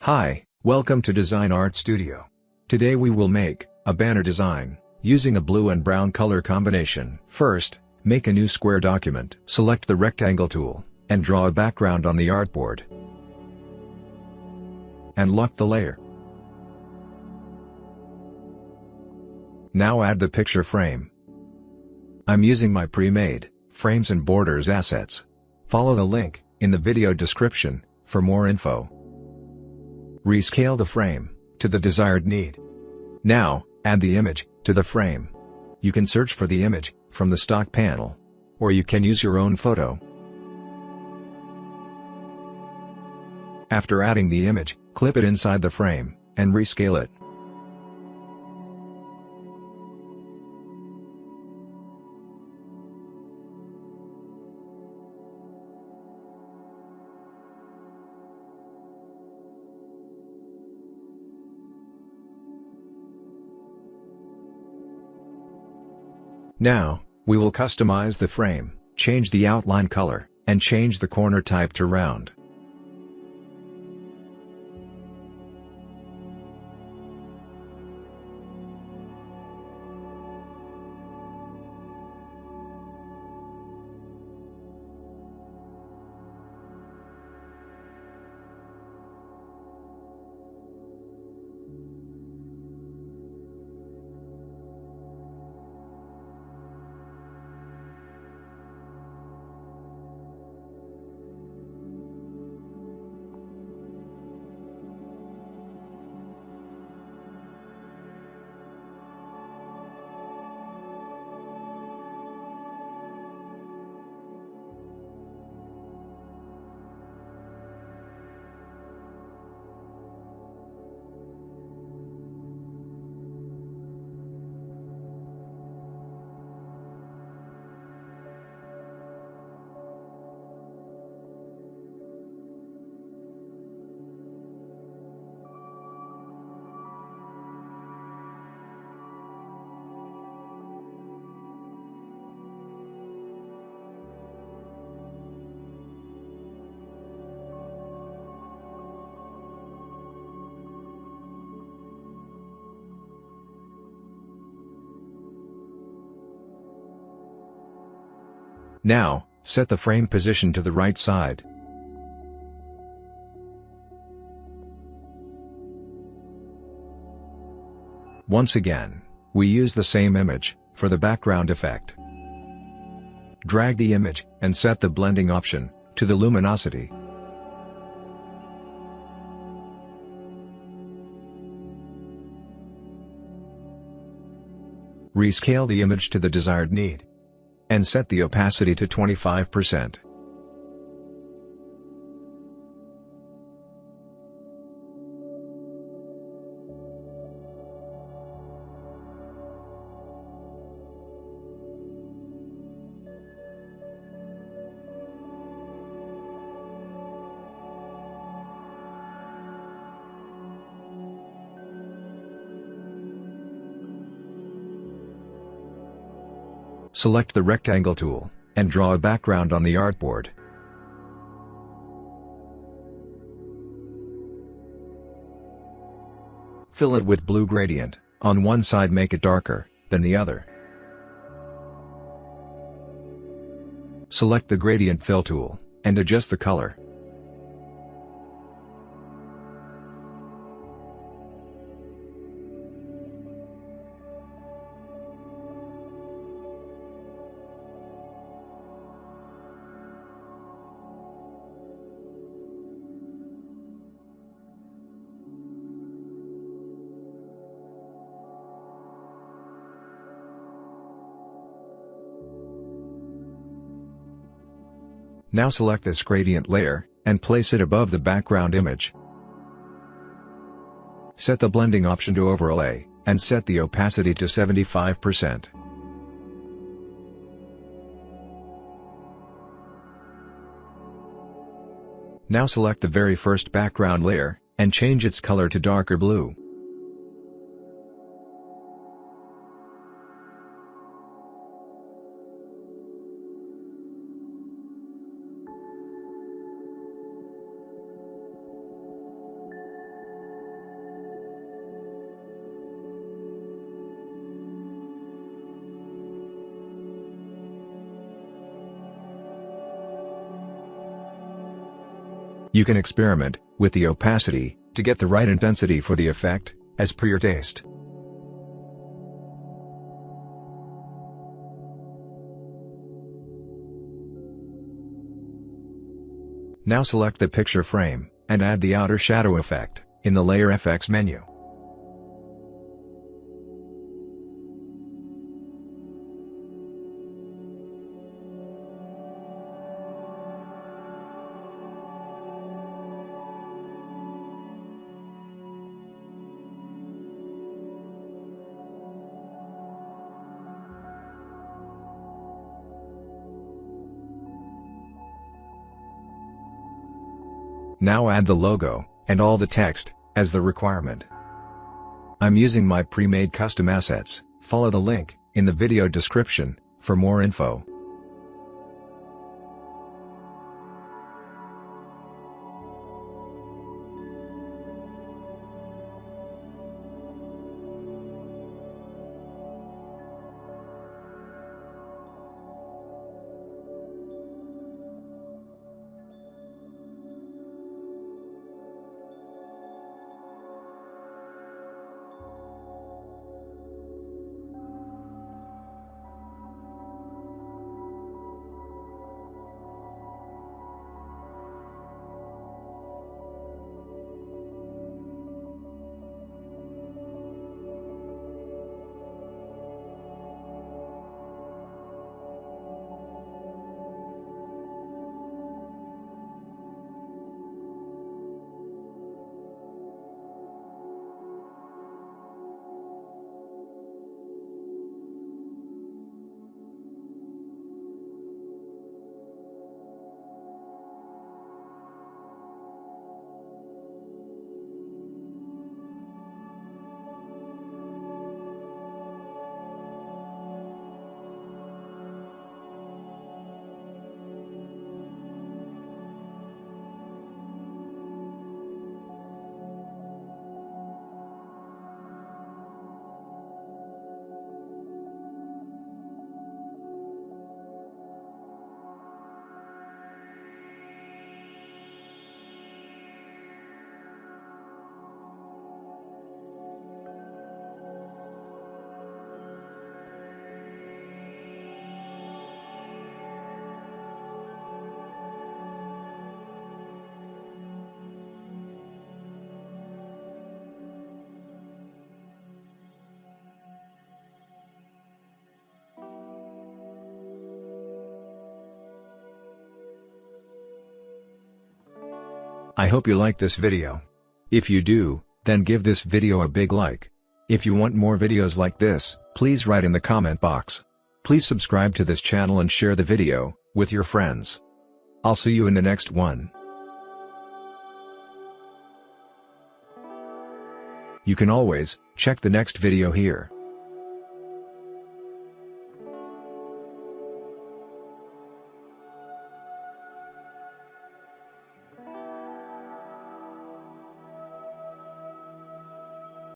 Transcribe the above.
Hi, welcome to Design Art Studio. Today we will make a banner design using a blue and brown color combination. First, make a new square document. Select the rectangle tool and draw a background on the artboard. And lock the layer. Now add the picture frame. I'm using my pre-made frames and borders assets. Follow the link in the video description for more info. Rescale the frame to the desired need. Now, add the image to the frame. You can search for the image from the stock panel, or you can use your own photo. After adding the image, clip it inside the frame and rescale it. Now, we will customize the frame, change the outline color, and change the corner type to round. Now, set the frame position to the right side. Once again, we use the same image for the background effect. Drag the image and set the blending option to the luminosity. Rescale the image to the desired need. And set the opacity to 25%. Select the rectangle tool, and draw a background on the artboard. Fill it with blue gradient. On one side make it darker than the other. Select the gradient fill tool, and adjust the color. Now select this gradient layer, and place it above the background image. Set the blending option to overlay, and set the opacity to 75%. Now select the very first background layer, and change its color to darker blue. You can experiment with the opacity to get the right intensity for the effect, as per your taste. Now select the picture frame, and add the outer shadow effect, in the Layer FX menu. Now add the logo, and all the text, as the requirement. I'm using my pre-made custom assets. Follow the link, in the video description, for more info. I hope you like this video. If you do, then give this video a big like. If you want more videos like this, please write in the comment box. Please subscribe to this channel and share the video with your friends. I'll see you in the next one. You can always check the next video here.